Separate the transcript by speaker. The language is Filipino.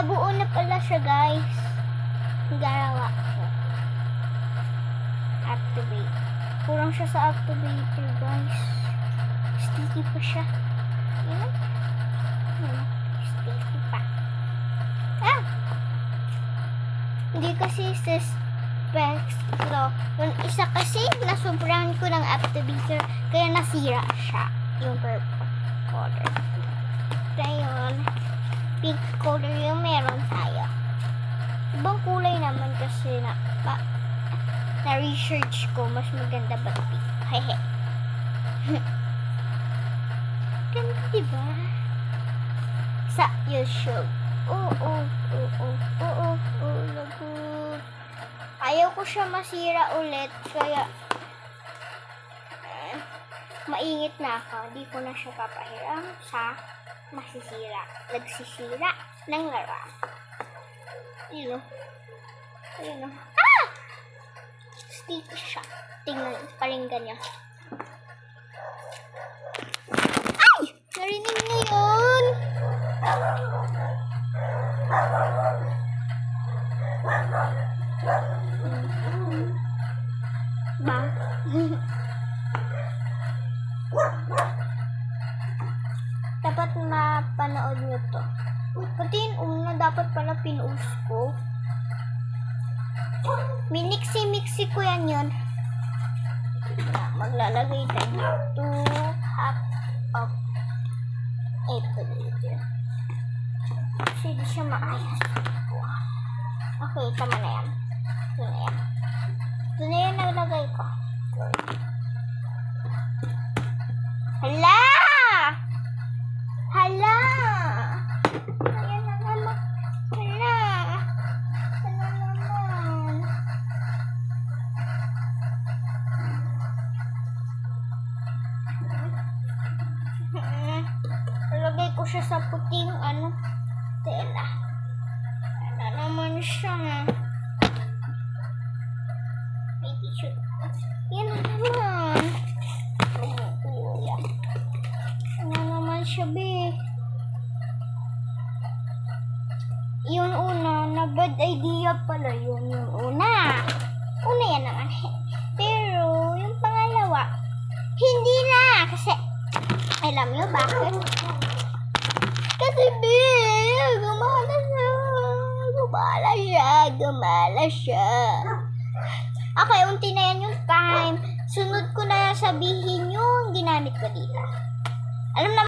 Speaker 1: nabuo na pala siya, guys. Garawa ko. Activate. Kurang siya sa activator, guys. Sticky pa siya. Yan. Sticky pa. Ah! Hindi kasi specs ko. Yung isa kasi, nasobrahan ko ng activator, kaya nasira siya. Yung purple color. Ngayon, pink color yung meron tayo. Ibang kulay naman kasi na-research ko, mas maganda ba pink? Hehe. Ganda, diba? Sa YouTube. Lagot. Ayaw ko siya masira ulit, kaya maingit na ako. Hindi ko na siya papahiram sa masisira. Nagsisira ng laruan. Ayun o. Ah! Sticky siya. Tingnan, paringgan niya. Ay! Narinig niyo yun? Ba? Dapat mapanood nyo to. Pati yung una, dapat pala pinuus ko. Minixi-mixi ko yan yun. Maglalagay tayo 2 half of apple. Kasi di siya maayos. Okay, tama na yan. Ito na yan naglagay ko. Hala! Ayan na naman. Hala naman. Lagay ko siya sa puting tela. Ano naman siya na. May tissue. Yan naman. Ano naman siya, be? Yung una, na bad idea pala yun. Yung una yan naman. Pero, yung pangalawa, hindi na. Kasi, alam nyo bakit? Kasi, be, gumala siya. Okay, unti na yan yung time. Sunod ko na sabihin yung ginamit ko dito. Alam na